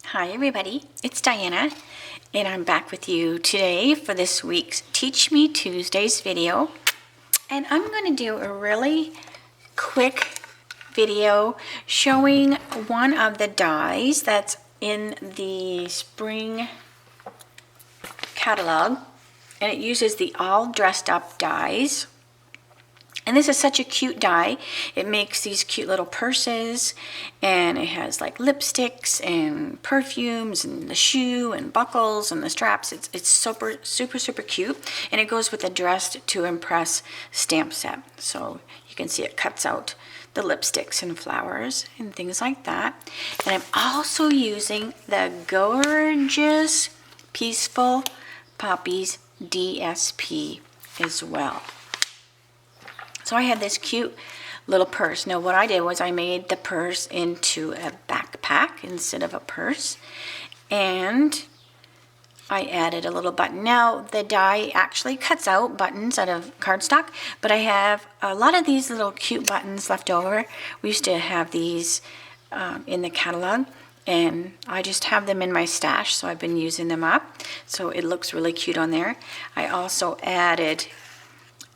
Hi everybody, it's Diana and I'm back with you today for this week's Teach Me Tuesdays video. And I'm going to do a really quick video showing one of the dies that's in the spring catalog, and it uses the all dressed up dies. And this is such a cute die. It makes these cute little purses, and it has like lipsticks and perfumes and the shoe and buckles and the straps. It's super cute, and it goes with the Dressed to Impress stamp set. So you can see it cuts out the lipsticks and flowers and things like that. And I'm also using the gorgeous Peaceful Poppies DSP as well. So I had this cute little purse. Now what I did was I made the purse into a backpack instead of a purse, and I added a little button. Now the die actually cuts out buttons out of cardstock, but I have a lot of these little cute buttons left over. We used to have these in the catalog, and I just have them in my stash, so I've been using them up. So it looks really cute on there. I also added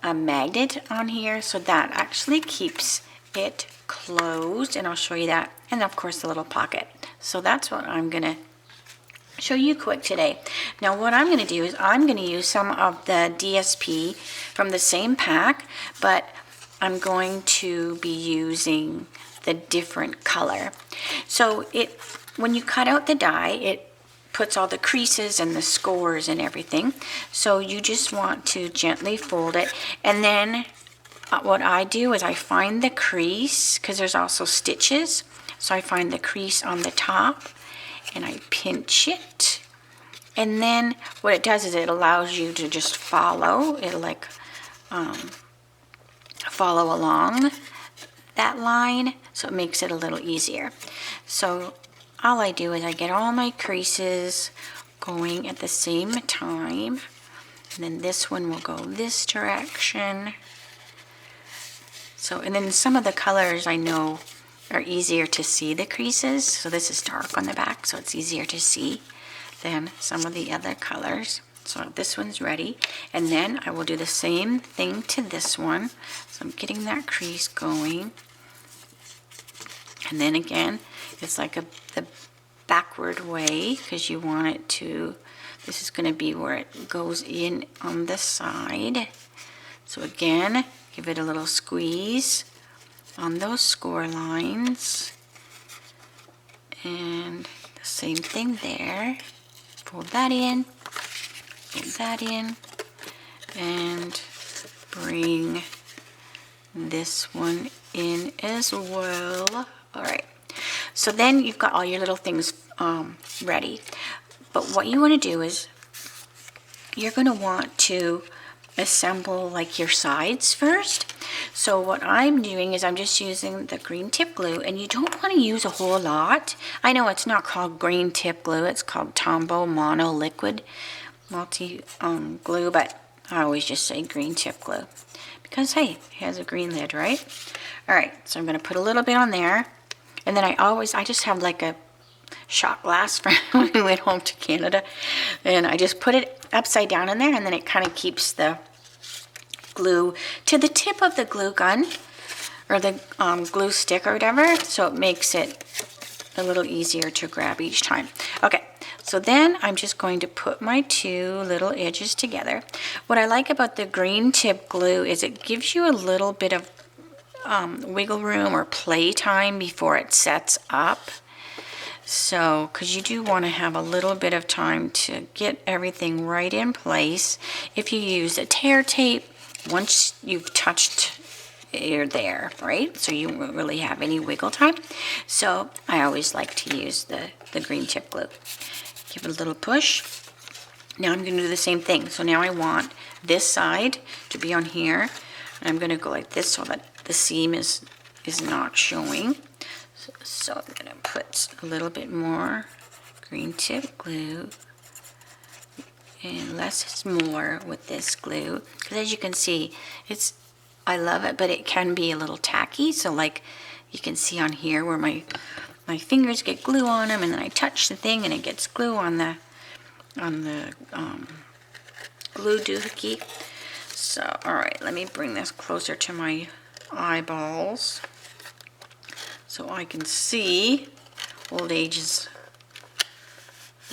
a magnet on here, so that actually keeps it closed, and I'll show you that. And of course the little pocket. So that's what I'm gonna show you quick today. Now what I'm gonna do is I'm gonna use some of the DSP from the same pack, but I'm going to be using the different color. So when you cut out the die, it puts all the creases and the scores and everything. So you just want to gently fold it, and then what I do is I find the crease, because there's also stitches, so I find the crease on the top and I pinch it, and then what it does is it allows you to just follow. It'll like follow along that line, so it makes it a little easier. So all I do is I get all my creases going at the same time, and then this one will go this direction. So, and then some of the colors I know are easier to see the creases. So this is dark on the back, so it's easier to see than some of the other colors. So this one's ready, and then I will do the same thing to this one. So I'm getting that crease going, and then again, it's like the backward way, because you want it to, this is going to be where it goes in on the side. So again, give it a little squeeze on those score lines, and the same thing there. Fold that in, and bring this one in as well. All right. So then you've got all your little things ready. But what you want to do is you're going to want to assemble like your sides first. So what I'm doing is I'm just using the green tip glue, and you don't want to use a whole lot. I know it's not called green tip glue, it's called Tombow Mono Liquid Multi glue, but I always just say green tip glue because hey, it has a green lid, right? All right, so I'm going to put a little bit on there. And then I just have like a shot glass from when we went home to Canada, and I just put it upside down in there, and then it kind of keeps the glue to the tip of the glue gun or the glue stick or whatever, so it makes it a little easier to grab each time. Okay, so then I'm just going to put my two little edges together. What I like about the green tip glue is it gives you a little bit of wiggle room or play time before it sets up. So, because you do want to have a little bit of time to get everything right in place. If you use a tear tape, once you've touched, you're there, right? So you won't really have any wiggle time. So I always like to use the green tip glue. Give it a little push. Now I'm going to do the same thing. So now I want this side to be on here. And I'm going to go like this so that the seam is not showing. So I'm going to put a little bit more green tip glue, and less is more with this glue, because as you can see, I love it, but it can be a little tacky. So like you can see on here where my my fingers get glue on them, and then I touch the thing and it gets glue on the glue doohickey. So, all right, let me bring this closer to my eyeballs so I can see. Old age is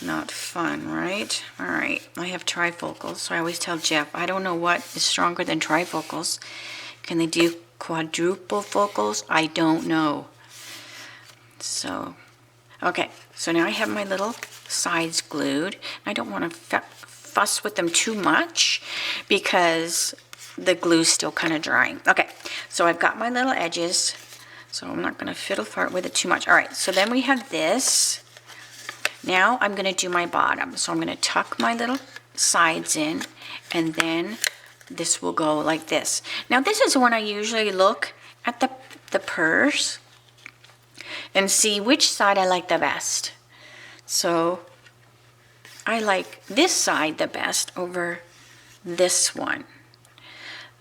not fun, right? All right, I have trifocals, so I always tell Jeff, I don't know what is stronger than trifocals. Can they do quadruple focals? I don't know. So, okay, so now I have my little sides glued. I don't want to fuss with them too much because the glue's still kind of drying. Okay, so I've got my little edges, so I'm not going to fiddle fart with it too much. All right, so then we have this. Now I'm going to do my bottom. So I'm going to tuck my little sides in, and then this will go like this. Now this is when I usually look at the purse and see which side I like the best. So I like this side the best over this one.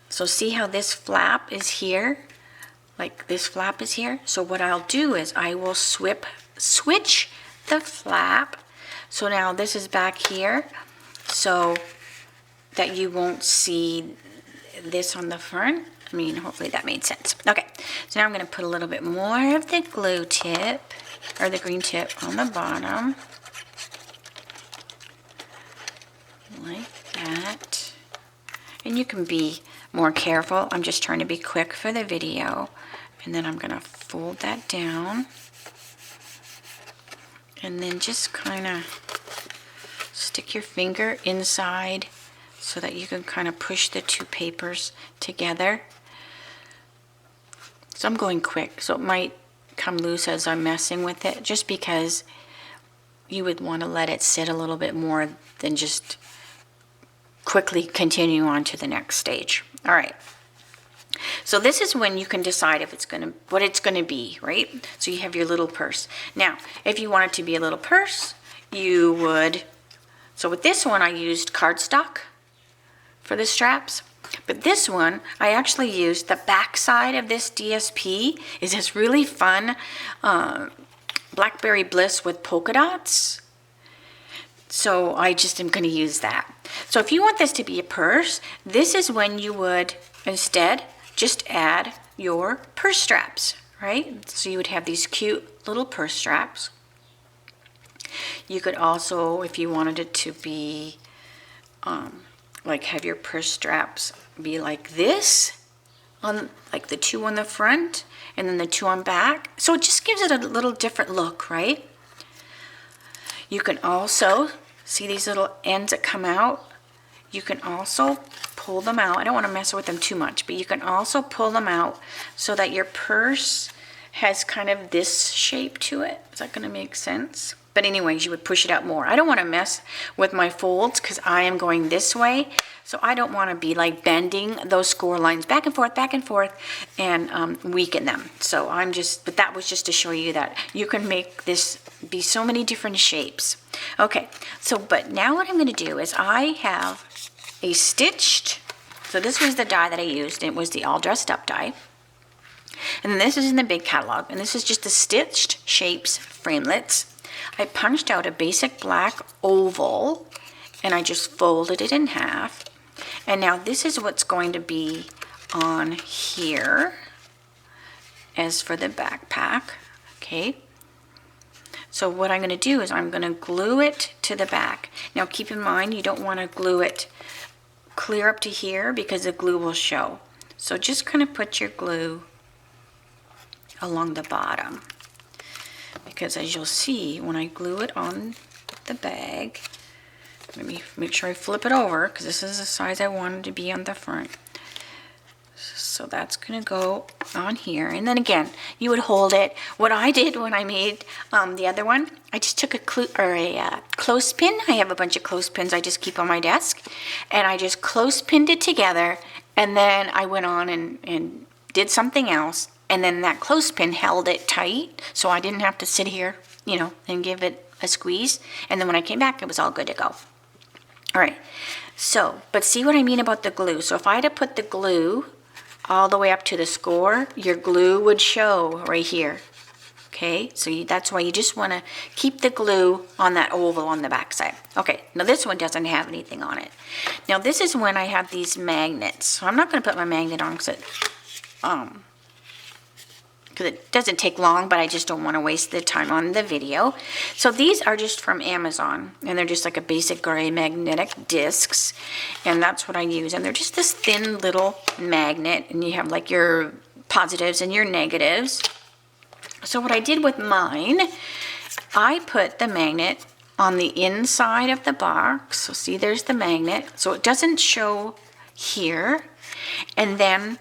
So see how this flap is here? Like this flap is here. So what I'll do is I will switch the flap. So now this is back here so that you won't see this on the front. I mean, hopefully that made sense. Okay, so now I'm going to put a little bit more of the glue tip, or the green tip, on the bottom. Like that. And you can be more careful. I'm just trying to be quick for the video. And then I'm going to fold that down. And then just kind of stick your finger inside so that you can kind of push the two papers together. So I'm going quick, so it might come loose as I'm messing with it, just because you would want to let it sit a little bit more than just quickly continue on to the next stage. All right. So this is when you can decide if it's what it's going to be, right? So you have your little purse. Now, if you want it to be a little purse, you would, so with this one I used cardstock for the straps. But this one, I actually used the back side of this DSP. Is this really fun Blackberry Bliss with polka dots. So I just am going to use that. So if you want this to be a purse, this is when you would instead just add your purse straps, right? So you would have these cute little purse straps. You could also, if you wanted it to be like have your purse straps be like this, on like the two on the front and then the two on back. So it just gives it a little different look, right? You can also see these little ends that come out. You can also pull them out. I don't want to mess with them too much, but you can also pull them out so that your purse has kind of this shape to it. Is that going to make sense? But anyways, you would push it out more. I don't want to mess with my folds because I am going this way. So I don't want to be like bending those score lines back and forth and weaken them. So I'm just, but that was just to show you that you can make this be so many different shapes. Okay, so but now what I'm going to do is I have a stitched, so this was the die that I used. It was the all dressed up die. And then this is in the big catalog, and this is just the stitched shapes framelits. I punched out a basic black oval and I just folded it in half. And now this is what's going to be on here as for the backpack. Okay. So what I'm going to do is I'm going to glue it to the back. Now keep in mind you don't want to glue it clear up to here because the glue will show. So just kind of put your glue along the bottom. Because as you'll see, when I glue it on the bag, let me make sure I flip it over because this is the size I wanted to be on the front. So that's going to go on here. And then again, you would hold it. What I did when I made the other one, I just took a clothespin. I have a bunch of clothespins I just keep on my desk. And I just clothespinned it together. And then I went on and did something else. And then that clothespin held it tight, so I didn't have to sit here, you know, and give it a squeeze. And then when I came back, it was all good to go. All right, so, but see what I mean about the glue. So if I had to put the glue all the way up to the score, your glue would show right here, Okay, so that's why you just want to keep the glue on that oval on the back side. Okay, now this one doesn't have anything on it. Now this is when I have these magnets. So I'm not going to put my magnet on because it doesn't take long, but I just don't want to waste the time on the video. So these are just from Amazon, and they're just like a basic gray magnetic discs, and that's what I use. And they're just this thin little magnet, and you have like your positives and your negatives. So what I did with mine, I put the magnet on the inside of the box. So see, there's the magnet. So it doesn't show here. And then,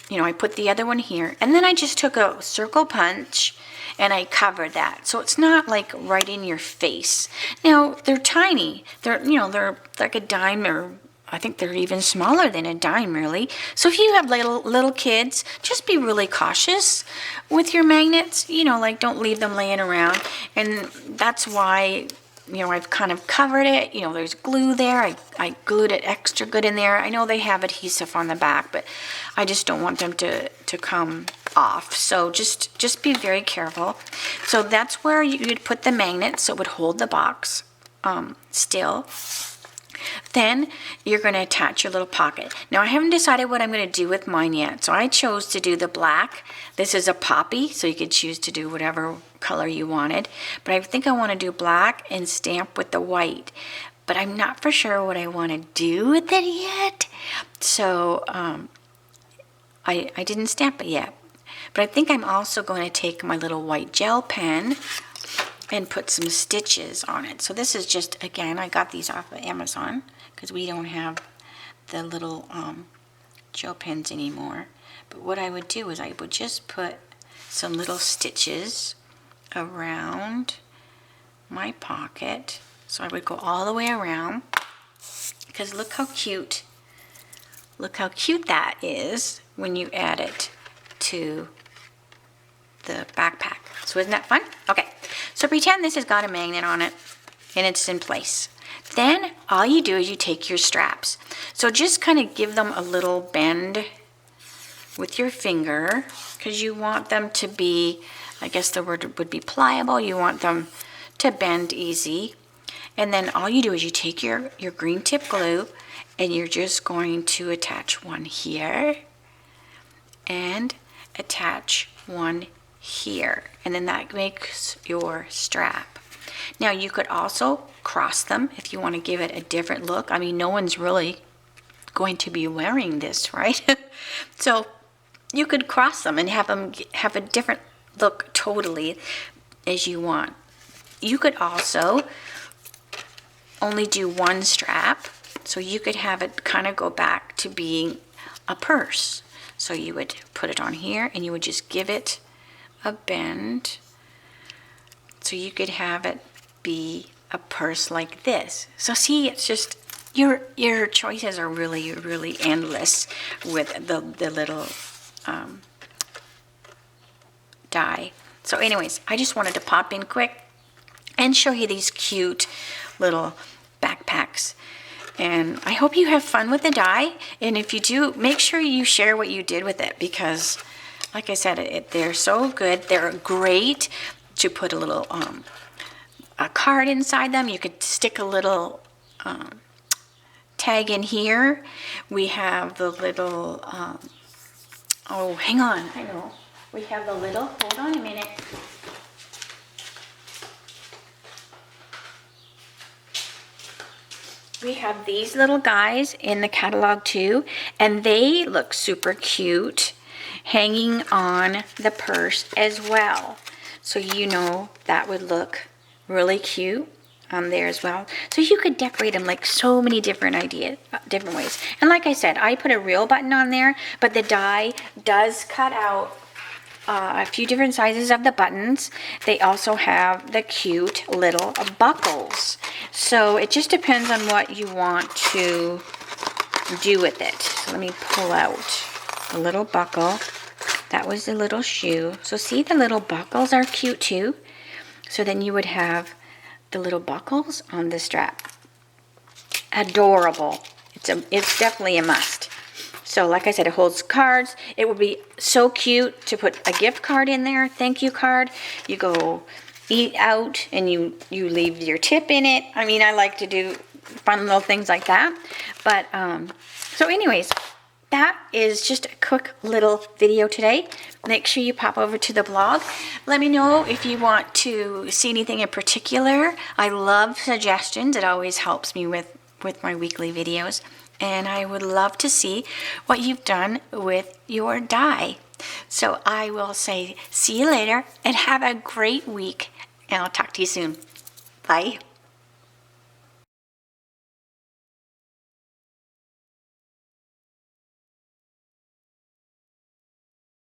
you know, I put the other one here. And then I just took a circle punch and I covered that. So it's not like right in your face. Now, they're tiny. They're, you know, they're like a dime, or I think they're even smaller than a dime, really. So if you have little kids, just be really cautious with your magnets. You know, like don't leave them laying around. And that's why, you know, I've kind of covered it. You know, there's glue there. I glued it extra good in there. I know they have adhesive on the back, but I just don't want them to come off. So just be very careful. So that's where you'd put the magnet so it would hold the box still. Then you're going to attach your little pocket. Now I haven't decided what I'm going to do with mine yet. So I chose to do the black. This is a poppy, so you could choose to do whatever color you wanted. But I think I want to do black and stamp with the white. But I'm not for sure what I want to do with it yet. So I didn't stamp it yet. But I think I'm also going to take my little white gel pen and put some stitches on it. So this is just, again, I got these off of Amazon because we don't have the little gel pens anymore. But what I would do is I would just put some little stitches around my pocket. So I would go all the way around, because look how cute that is when you add it to the backpack. So isn't that fun? Okay, so pretend this has got a magnet on it and it's in place. Then all you do is you take your straps. So just kind of give them a little bend with your finger, because you want them to be, I guess the word would be pliable. You want them to bend easy. And then all you do is you take your green tip glue and you're just going to attach one here and attach one here, and then that makes your strap. Now you could also cross them if you want to give it a different look. I mean, no one's really going to be wearing this, right? So you could cross them and have them have a different look totally as you want. You could also only do one strap, so you could have it kind of go back to being a purse. So you would put it on here and you would just give it a bend, so you could have it be a purse like this. So see, it's just your choices are really endless with the little die. So anyways, I just wanted to pop in quick and show you these cute little backpacks. And I hope you have fun with the die. And if you do, make sure you share what you did with it, because like I said, they're so good. They're great to put a little a card inside them. You could stick a little tag in here. We have the little, oh, hang on. I know. We have the little, hold on a minute. We have these little guys in the catalog too, and they look super cute hanging on the purse as well. So you know that would look really cute on there as well. So you could decorate them like so many different different ways. And like I said, I put a real button on there, but the die does cut out a few different sizes of the buttons. They also have the cute little buckles. So it just depends on what you want to do with it. So let me pull out the little buckle. That was the little shoe. So see, the little buckles are cute too. So then you would have the little buckles on the strap. Adorable. It's definitely a must. So like I said, it holds cards. It would be so cute to put a gift card in there, thank you card. You go eat out and you leave your tip in it. I mean, I like to do fun little things like that. But so anyways, that is just a quick little video today. Make sure you pop over to the blog. Let me know if you want to see anything in particular. I love suggestions. It always helps me with my weekly videos. And I would love to see what you've done with your die. So I will say see you later and have a great week. And I'll talk to you soon. Bye.